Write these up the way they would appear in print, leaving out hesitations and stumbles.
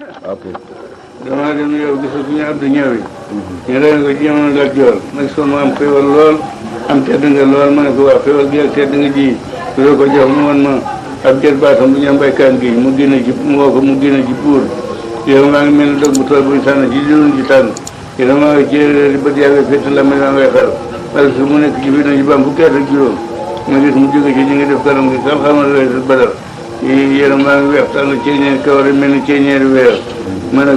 ok. damaa dem yow gisatu ñu Abdou ñëwee. ñu demee ko jamono Lat Joor nag soo ma am xéwal lool am tedd nga lool ma ne ko waa xéwal gi ak tedd nga ji loo ko jox mu woon ma ab jël baatam bu ñu am baykaan gi mu génn ci mu woo ko mu génn ci buur yow maa ngi mel ni dog bu tool buñ sànn ci diwlin ci tàng yow maa ngi jéeréer bët yàgg fétt la mel maa ngay xel wala su mu nekk ci biir na ci bam fukki at ak juróom ma gis mu jóge ci ñu ngi def kanam gi xam xamal lay badal yéen maa ngi weex tàll ceeñeer kawar yi mel ni ceeñeeri weer ma ne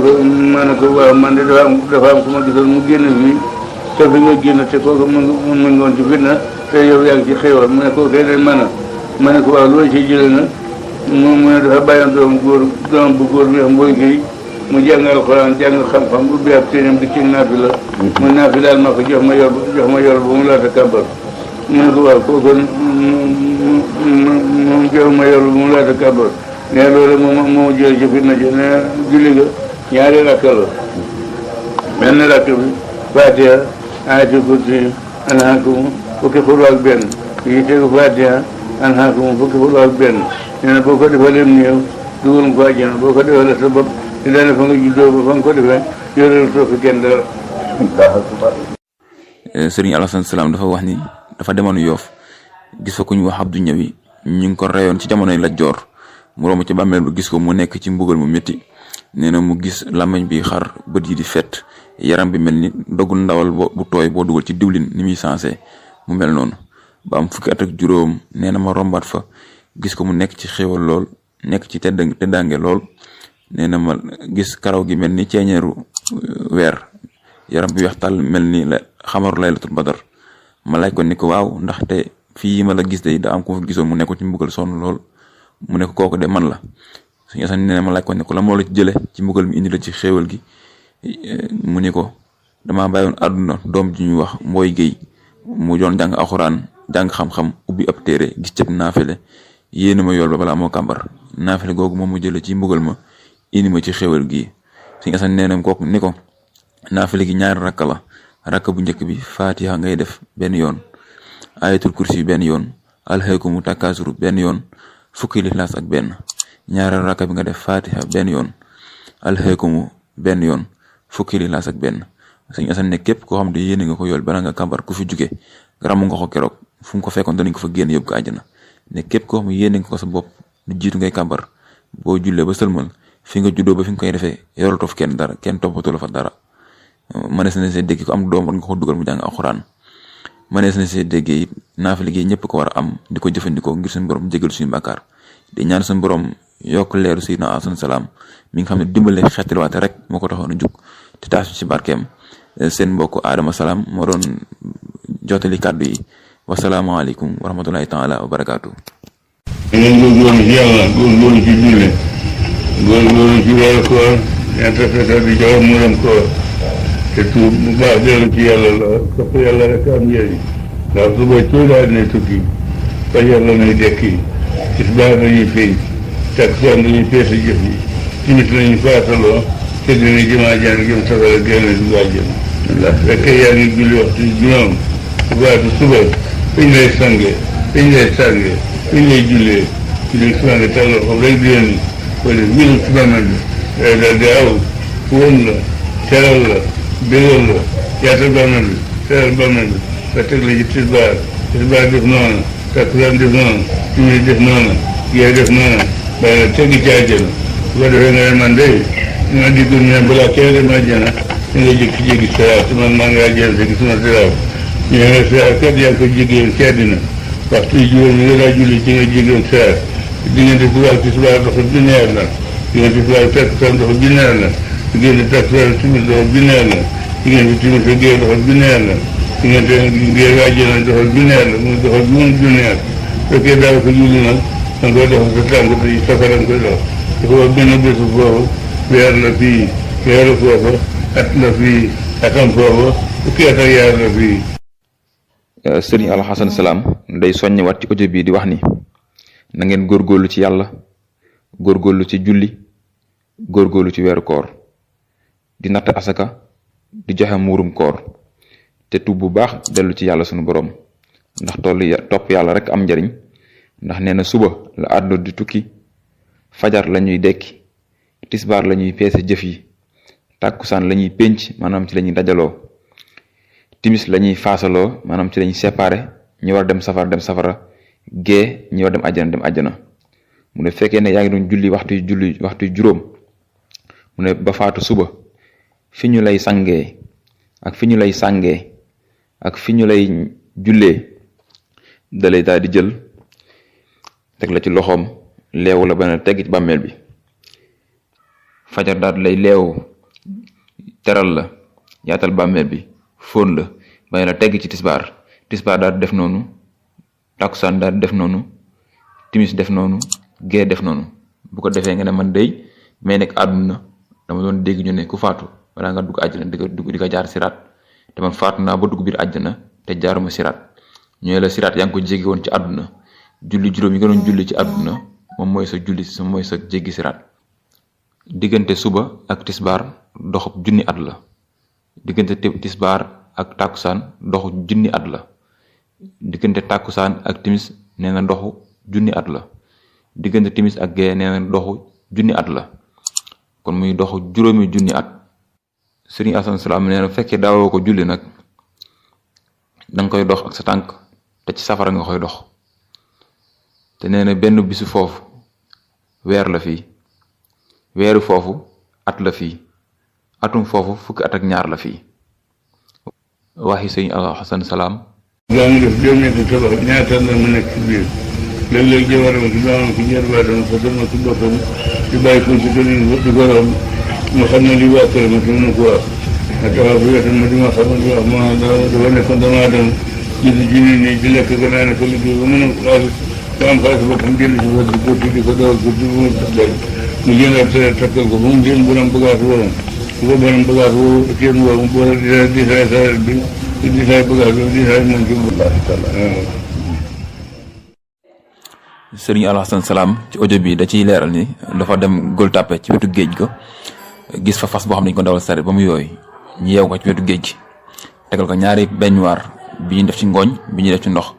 ko waaw man de dafa am ku ma gisoon mu génn fii te fi nga génn te kooku mu ngi woon ci fitna te yow yaa ngi ci xéwal mu ne kooku de ma ne ko waaw loolu ci jëlee na mu ne dafa bàyyoon doom bu góor bi wax Mboy Guèye mu jàng alxuraan jàng xam-xam ubbi ab téeram di ci naafi la mu naafi daal ma ko jox ma yor ba mu laata kàmbar mu ne ko waaw kooku mu jox ma yor ba mu laata kàmbar ne loolu moo jëlee ci fitna ji ne julli ga ñaari rakk la benn rakk bi Fatiha ayatul kursi anhaakum fukki xul ak benn yi tegu Fatiha anhaakum fukki xul ak benn nee na boo ko defalee néew dugal nga ko àjjana boo ko defalee sa bopp di daane fa nga juddoo ba fa nga ko defee yorelu too fi kenn dara. Sëriñ Alassane Salam dafa wax ni dafa demoon Yoof gis fa ku ñu wax Abdou Ñawi ñu ngi ko reyoon ci jamonoy Lat Joor mu romb ci bàmmeel ba gis ko mu nekk ci mbugal mu métti nee na mu gis làmmiñ bi xar bët yi di fett yaram bi mel ni dogul ndawal bu tooy boo dugal ci diwlin ni muy sensé mu mel noonu ba am fukki at ak juróom nee na ma rombaat fa gis ko mu nekk ci xéwal lool nekk ci teddange lool nee na ma gis karaw gi mel ni ceeñeeru weer yaram bi weex tàll mel ni la xamaru laylatul badar ma laaj ko ni ko waaw ndaxte fii ma la gis de daa am ko fa gisoon mu nekk ci mbugal sonn lool mu ne ko kooku de man la suñu asan nee na ma laaj ko ne ko la moo la ci jële ci mbugal mi indi la ci xéewal gi mu ni ko dama bàyyoon àdduna doom ji ñuy wax Mboy Guèye mu doon jàng alxuraan jàng xam-xam ubbi ab téere gis cëb naafele yéena ma yool ba balaa moo kàmbar naafele googu moom mu jële ci mbugal ma indi ma ci xéewal gi suñu asan nee na kooku ni ko naafele gi ñaari rakka la rakka bu njëkk bi Fatiha ngay def benn yoon ayatul kursi benn yoon alhaakumu takaasuru benn yoon fukki lixlaas ak benn ñaareel rakka bi nga def Fatiha benn yoon alhaakumu benn yoon fukki lixlaas ak benn Sëñ Asan ne képp koo xam ne yéene nga ko yool bala nga kàmbar ku fi jóge ramu nga ko keroog fu mu ko fekkoon danañ ko fa génn yóbbu ko àjjana ne képp koo xam ne yéene nga ko sa bopp lu jiitu ngay kàmbar boo jullee ba sëlmal fi nga juddoo ba fi nga koy defee yorotoo fi kenn dara kenn toppatoo la fa dara mënees na see dégg ko am doom war nga ko dugal mu jàng alxuraan mënees na see déggee it naafila gi ñëpp ko war a am di ko jëfandikoo ngir suñu borom jégal suñu bàkkaar di ñaan suñu borom yokk leeru Sayyidina Alassane Salam mi nga xam ne dimbale xeetaliwaate rek moo ko taxoon a jug te taas ci barkeem seen mbokk Adama Salam moo doon jottali kàddu yi wasalaamaaleykum wa rahmatulahi taala wa barakaatu. ngeen góorgóorlu ci yàlla góorgóorlu ci julli góorgóorlu ci weeru koor ñaata fetal di jox muram koor te tuub bu baax dellu ci yàlla la topp yàlla rek am njëriñ ndax suba coodaat ne tukki fajar la nay dekki tisbaar lañuy fay takkusaan lañuy peese jëf yi timis lañuy faataloo te dina jëmaa jaan jëm safara génn du àjjana ndax fekkee yaa ngi julli waxtu juróom suba fiñ lay sange fiñ lay jullee julli suba nga tàllal xam rek di leen wala wilu subaman bi daal di aw fóon la teral la bégal la yaatal bàmmeel bi teral bàmmeel bi nga teg la ci tisbaar def noonu takkusaan def noonu timis def noonu gee def noonu bàyyi la teggi ci àjjana su ko defee nga ne man de ma diggoon ne balaa kenn dem àjjana ñu nga jékki-jékki siraat man maa ngi àjjana te gisuma siraat ñu ne siraat kat yaa ngi ko jéggiwoon ci àddina waxtu yi juróom yi nga daa julli ci nga jéggiwoon siraat diggante tisbaar doxul binneer la diggante tisbaar takkusaan doxul binneer la diggante takkusaan timis doxul binneer la diggante timis ak gee doxul binneer la diggante gee àjjana doxul binneer la mu doxul binneer fekkee daaw ko julli nag da nga koy doxal sa tànk te safara nga koy dox dafa benn bésu foofu weer la fii weeru foofu at la fii atam foofu fukki at ak yaar la fii. Sëriñ Alassane Salam day soññewaat ci audio bii di wax ni na ngeen góorgóorlu ci yàlla góorgóorlu ci julli góorgóorlu ci weeru koor di natt asaka di joxe muurum koor te tuub bu baax dellu ci yàlla sunu borom ndax topp yàlla rek am njariñ ndax nee na suba la àdduna di tukki fajar la ñuy dekki tisbaar la ñuy peese jëf yi, tàkkusaan la ñuy pénc maanaam ci la ñuy dajaloo, timis la ñuy faasaloo maanaam ci la ñuy séparé ñi war dem safara gee ñi war dem àjjana mu ne fekkee ne yaa ngi doon julli waxtu juróom mu ne ba faatu suba fi ñu lay sangee ak fi ñu lay sàngee ak fi ñu lay jullee dalay daal di jël teg la ci loxoom leewu la ba ne tegg ci bàmmeel bi. fajar daal lay leewu teral la yaatal bàmmeel bi fóon la ba ne la tegg ci tisbaar daal def noonu, takkusaan daal def noonu, timis def noonu, gee def noonu. bu ko defee nga ne man day may nekk àdduna dama doon dégg ñu ne ku faatu balaa nga dugg àjjana di ko jaar siraat te man faatu naa ba dugg biir àjjana te jaaruma siraat ñooy la siraat yaa ngi ko jéggi woon ci àdduna julli juróom yi nga doon julli ci àdduna moom mooy sa julli mooy sa jéggi siraat. diggante suba ak tisbaar doxub junni at la, diggante tisbaar ak tàkkusaan doxu junni at la, diggante tàkkusaan ak timis nee na doxu junni at la, diggante timis ak gee nee na doxu junni at la, kon muy doxu juróomi junni at. Sëriñ Asan Salaam nee na fekkee daawoo ko julli nag danga koy dox ak sa tànk te ci safara nga koy dox. te nee na benn bisu foofu weer la fii, weeru foofu at la fii, atum foofu fukki at ak ñaar la fii. waxi sëñ Asan Salaam. daa ngi def juróom-ñetti tabax ñaata la mu nekk ci biir léeg-léeg jabaram ci doomam ci njëlbaatam fa sama ci boppam di bàyyi ko ci commune di ko rom ma xam ne li waa kër ma ci mënu ko wax a taxaw bi wetam ma di ma xamal di wax ma dafa nekkoon damaa dem gisi ji nit ñi di lekk ko naa ne ko liggéey ba mën a xaalis ba am xaalis boppam jënd si fa di ko di ko dawal ko di mu taxdal mu jëndal tere takkal ko ba mu jënd borom bagage woon bu ko borom bagage woo kenn woo mu boole di saay saret bi di saay bagage bi di saay moom ci Sëriñ Alasan Salaam ci audio bi da ciy leeral ni dafa dem Gueule Tapée ci wetu géej ga gis fa fas boo xam ne dañu ko dawal saret ba mu yooy ñu yeew ko ci wetu géej gi tegal ko ñaari beñuwaar bi ñu def ci ngooñ bi ñu def ci ndox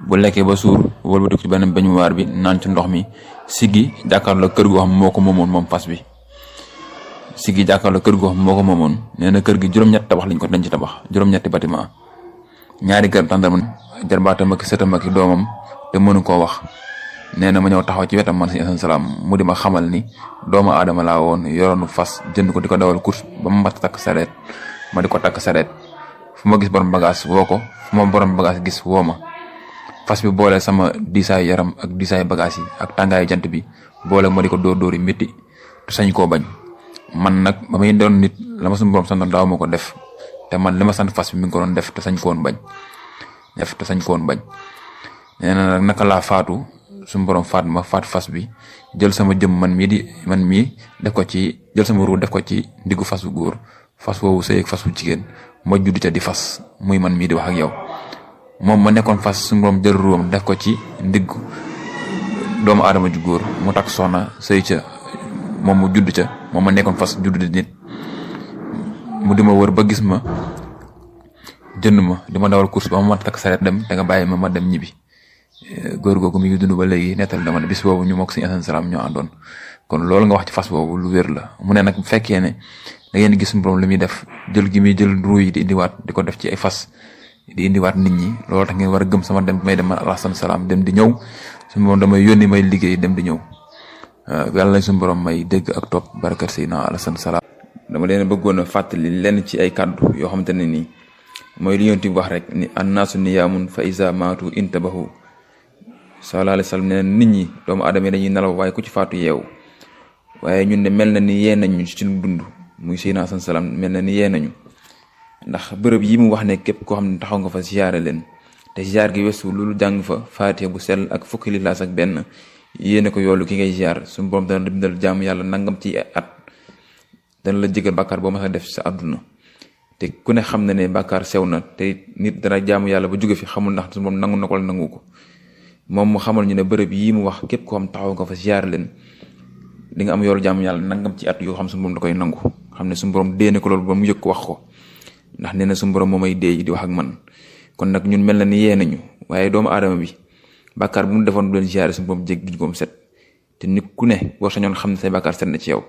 bu lekkee ba suur wëlbatiku ci benn beñuwaar bi naan ci ndox mi siggi jàkkaarloo kër goo xam moo ko moomoon moom fas bi siggi jàkkaarloo kër goo xam moo ko moomoon nee na kër gi juróom-ñetti tabax lañ ko dañ ci tabax juróom-ñetti bâtiment ñaari kër tàndarma jarbaatam ak sëtam ak doomam te mënu koo wax. nee na ma ñëw taxaw ci wetam man Sëriñ Asan Salaam mu di ma xamal ni doomu aadama laa woon yoroonu fas jënd ko di ko dawal course ba ma mat takk sareet ma di ko takk sareet fu ma gis borom bagage woo ko fu ma borom bagage gis woo ma fas bi boole sama diisaayu yaram ak diisaayu bagage yi ak tàngaayu jant bi boole ma di ko dóor yi métti te sañ koo bañ man nag ba may doon nit la ma suñu borom santoon daaw ma ko def te man li ma sant fas bi mi ngi ko doon def te sañ ko woon bañ nee na nag naka laa faatu suñu borom faat fas bi jël sama jëm man mii def ko ci jël sama ruu def ko ci ndiggu fas bu góor fas woowu sëy ak fas bu jigéen ma judd ca di fas muy man mii di wax ak yow moom ma nekkoon fas suñu borom jël ruwam def ko ci ndiggu doomu aadama ju góor mu takk soxna sëy ca moom mu judd ca moom ma nekkoon fas judd di nit mu di ma wër ba gis ma jënd ma di ma dawal course ba ma takk sareet dem te nga bàyyi ma dem ñibbi. góor googu mi ngi dund ba léegi nettal dama ne bis boobu ñu mook Sëriñ Asan Salaam ñoo àndoon kon loolu nga wax ci fas boobu lu wér la mu ne nag bu fekkee ne da ngeen gis suñu borom li muy def jël gi muy jël ruu yi di indiwaat di ko def ci ay fas di indiwaat nit ñi loolu tax ngeen war a gëm sama dem may dem man Alasan Salaam dem di ñëw suñu borom damay yónni may liggéey dem di ñëw yàlla nañ suñu borom may dégg ak topp barakat Seydina Alasan Salaam. dama leen bëggoon a fàttali lenn ci ay kàddu yoo xamante ne nii mooy li Yonent bi wax rek ni annaasu niyaamun fa iza maatu intabahu sallallahu alayhi wa sallam nee na nit ñi doomu aadama yi dañuy nelaw waaye ku ci faatu yeewu waaye ñun de mel na ni yee nañu ci suñu dund muy Seydina Asan Salaam mel na ni yee nañu ndax bërëb yi mu wax ne képp koo xam ne taxaw nga fa ziyaare leen te ziyaar gi weesu loolu jàng fa faatiha bu sell ak fukki lixlaas ak benn yéene ko yoolu ki ngay ziyaar suñu borom dana bindal jaamu yàlla nangam ci at dana la jégal bàkkaar boo mas a def sa àdduna te ku ne xam na ne bàkkaar sew na te nit dana jaamu yàlla ba jóge fi xamul ndax suñu borom nangu na ko wala nangu ko moom mu xamal ñu ne bërëb yii mu wax képp koo xam taxaw nga fa ziyaar leen di nga am yoolu jaamu yàlla nangam ci at yoo xam suñu borom da koy nangu xam ne suñu borom déene ko loolu ba mu yëg ko wax ko ndax nee na suñu borom moo may déey di wax ak man kon nag ñun mel na ni yee nañu waaye doomu aadama bi bàkkaar bu mu defoon bu leen ziyaare suñu borom jéggi ko mu set te nit ku ne war sañoon xam ne say bàkkaar set na ci yow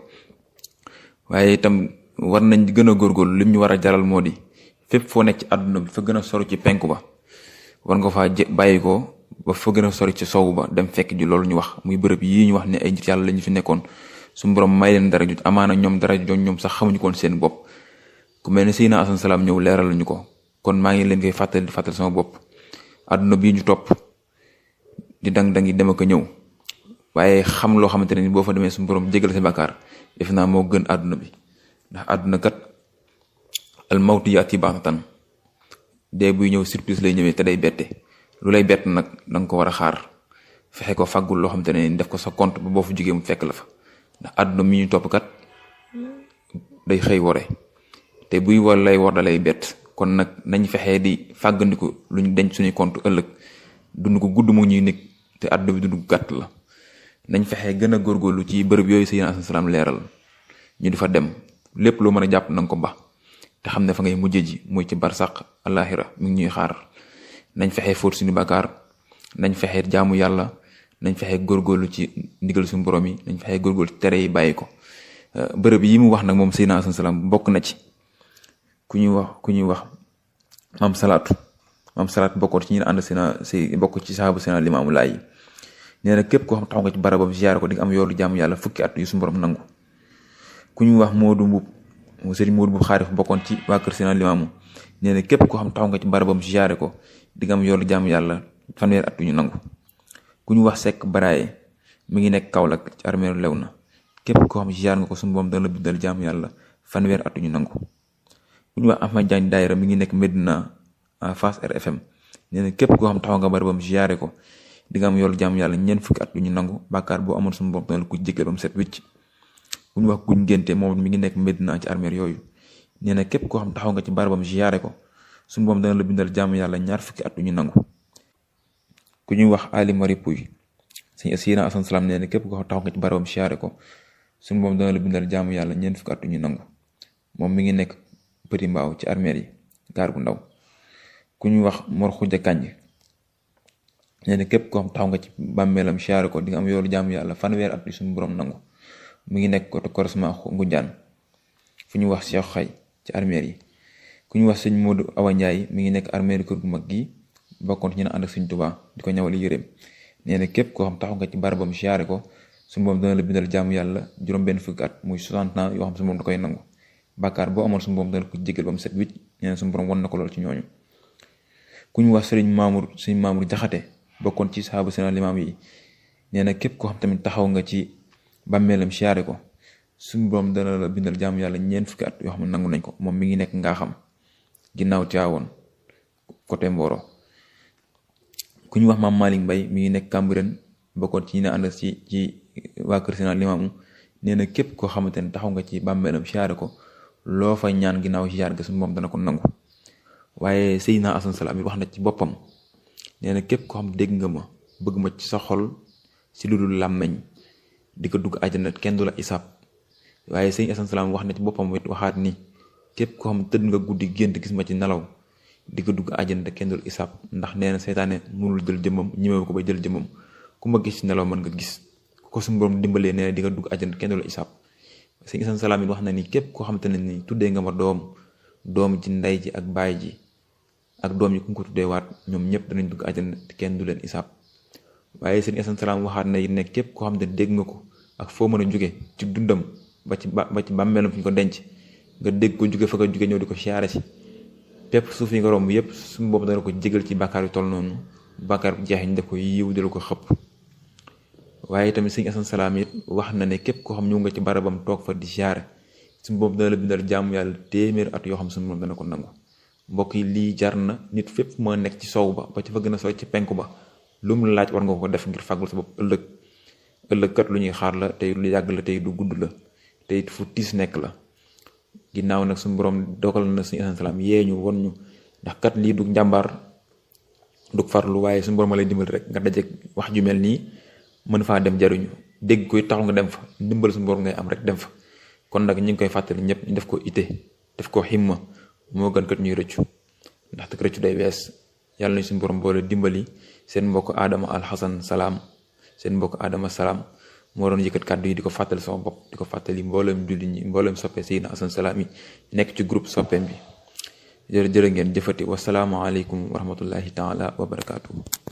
waaye itam war nañ gën a góorgóorlu lim ñu war a jaral moo di fépp foo nekk ci àdduna bi fa gën a sori ci penku ba war nga faa bàyyi ko ba fa gën a sori ci sowu ba dem fekk ji loolu ñu wax muy bërëb yii ñu wax ne ay nit yàlla lañu fi nekkoon suñu borom may leen dara ju amaana ñoom dara ju ñoom sax xamuñu koon seen bopp ku mel ne Seydina Asan Salaam ñëw leeral ñu ko kon maa ngi leen koy fàttali di fàttali sama bopp àdduna bii ñu topp di dang-dang yi dem ak ñëw waaye xam loo xamante ne ni boo fa demee suñu borom jégal sa bàkkaar def naa moo gën àdduna bi ndax àdduna kat al mawtu yaati baxtatan dee buy ñëw surprise lay ñëwee te day bette lu lay bett nag danga ko war a xaar fexe ko fàggul loo xamante ne ni def ko sa compte ba boo fa jógee mu fekk la fa ndax àdduna mi ñu topp kat day xëy wore te buy war lay war da lay bett kon nag nañ fexee di fàggandiku lu ñu denc suñuy compte ëllëg dund ko gudd mu ñuy nekk te àdduna bi dund ko gàtt la nañ fexee gën a góorgóorlu ci bërëb yooyu Seydina Asan Salaam leeral ñu di fa dem lépp loo mën a jàpp nanga ko ba te xam ne fa ngay mujjee ji muy ci barsàq alaxira mi ngi ñuy xaar nañ fexee fóot suñu bàkkaar nañ fexee jaamu yàlla nañ fexee góorgóorlu ci ndigal suñu borom yi nañ fexee góorgóorlu ci tere yi bàyyi ko bërëb yi mu wax nag moom Seydina Asan Salaam bokk na ci ku ñuy wax maam salaatu bokkoon ci ñi ànd si bokk ci saabu Seydina Limaamu Laay yi nee na képp koo xam taxaw nga ci barabam ziyaare ko di nga am yoolu jaamu yàlla fukki at yu suñu borom nangu ku ñuy wax Moodu Mbub sëriñ Moodu Mbub xaarif bokkoon ci waa kër Seydina Limaamu nee na képp koo xam taxaw nga ci barabam ziyaare ko di nga am yoolu jaamu yàlla fanweeri at yu ñu nangu ku ñu wax Sekk Baraaye mi ngi nekk Kaolack ci armeeru Léona képp koo xam ziyaar nga ko suñu borom dana la bindal jaamu yàlla fanweeri at yu ñu nangu ku ñu wax Ahmad Diagne Daayira mi ngi nekk Medina Fass RFM nee na képp koo xam taxaw nga barabam ziyaare ko di nga am yoolu jaamu yàlla ñeent fukki at yu ñu nangu bàkkaar boo amoon suñu borom dana la ko jéggal ba mu set wicc ku ñu wax Guñ Ngénte moom mi ngi nekk Medina ci armeer yooyu nee na képp koo xam taxaw nga ci barabam ziyaare ko suñu borom dana la bindal jaamu yàlla ñaar fukki at yu ñu nangu ku ñuy wax Ali Mari Puy Seydina Asan Salaam nee na képp koo xam taxaw nga ci barabam ziyaare ko suñu borom dana la bindal jaamu yàlla ñeent fukki at yu ñu nangu moom mi ngi nekk Petit Mbaaw ci armeer yi gaar gu ndaw ku ñuy wax Mor Xuja Kànj nee na képp koo xam taxaw nga ci bàmmeelam ziyaare ko di nga am yoolu jaamu yàlla fanweer at yu suñu borom nangu mu ngi nekk côté Korosma Ngunjaan fu ñu wax Cheikh Xay ci armeer yi ku ñu wax sëñ Modou Awa Ndiaye mi ngi nekk armeer kër gu mag gi bokkoon ci ñu ne ànd ak sëñ Tuubaa di ko ñawali yëreem nee na képp koo xam taxaw nga ci barabam ziyaare ko suñu borom dana la bindal jaamu yàlla juróom-benn fukki at muy 60 ans yoo xam suñu borom da koy nangu bàkkaar boo amoon suñu borom dana ko jégal ba mu set wicc nee na suñu borom won na ko lool ci ñooñu ku ñu wax sëñ Mamour Jaxate bokkoon ci sahaaba Seydina Limaam yi nee na képp koo xam tamit taxaw nga ci bàmmeelam ziyaare ko suñu borom dana la bindal jaamu yàlla ñeent fukki at yoo xam ne nangu nañ ko moom mi ngi nekk ngaa xam ginnaaw Tiwaawoon côté Mboro ku ñu wax maam Malick Mbay mi ngi nekk Cambérène bokkoon ci ñi ne ànd ci waa kër Seydina Limaamu nee na képp koo xamante ne taxaw nga ci bàmmeelam ziyaare ko loo fa ñaan ginnaaw ziyaar ga suñu moom dana ko nangu waaye Seydina Asan Salaam wax na ci boppam nee na képp koo xam dégg nga ma bëgg ma ci sa xol si lu dul làmmeñ di ko dugg àjjana kenn du la isaab waaye Seydina Asan Salaam wax na ci boppam wet waxaat ni képp koo xam tëdd nga guddi gént gis ma ci nelaw di ko dugg àjjana te kenn du la isaab ndax nee na seytaane mënul jël jëmmam ñemewu ko ba jël jëmmam ku ma gis ci nelaw mën nga gis ko suñu borom dimbalee nee na di nga dugg àjjana kenn du la isaab Seydina Asan Salaam it wax na ni képp koo xamante ne ni tuddee nga ma doom ci ndey ji ak baay ji ak doom yi ku ko tuddee waat ñoom ñëpp danañ dugg àjjana te kenn du leen isaab waaye Seydina Asan Salaam waxaat na it ne képp koo xam ne dégg nga ko ak foo mën a jóge ci dundam ba ci bàmmeelam fi ñu ko denc nga dégg ko jóge fa nga jóge ñëw di ko siyaare si pépp suuf yi nga romb yëpp suñu boobu dana ko jégal ci bàkkaar yu toll noonu bàkkaar bu jeex ñu def ko yiw dala ko xëpp waaye tamit Seydina Asan Salaam it wax na ne képp koo xam ñëw nga ci barabam toog fa di siyaare suñu boobu dana la bindal jaamu yàlla téeméeri at yoo xam suñu moom dana ko nangu mbokk yi lii jar na nit fépp ma nekk ci sow ba ci fa gën a sooy ci penku ba lu mu laaj war nga ko def ngir fàggul sa bopp ëllëg kat lu ñuy xaar la tey lu yàgg la tey du gudd la tey fu tiis nekk la ginnaaw nag suñu borom dogal na Seydina Asan Salaam yee ñu won ñu ndax kat lii du njàmbaar du farlu waaye suñu borom a lay dimbali rek nga dajeek wax ju mel nii mën faa dem jariñu dégg koy taxul nga dem fa dimbal suñu borom ngay am rek dem fa kon nag ñu ngi koy fàttali ñëpp ñu def ko ite def ko ximma moo gën kat ñuy rëccu ndaxte rëccu day wees yàlla nañ suñu borom boole dimbali seen mbokk Adama Alxasan Salaam seen mbokk Adama Salaam moo doon yëkkat kàddu yi di ko fàttali sama bopp di ko fàttali mboolem jullit ñi mboolem soppe Seydina Assane Salam yi nekk ci groupe soppeem bi jërë ngeen jëfati wasalaamaaleykum wa rahmatullahi taala wa barakaatu.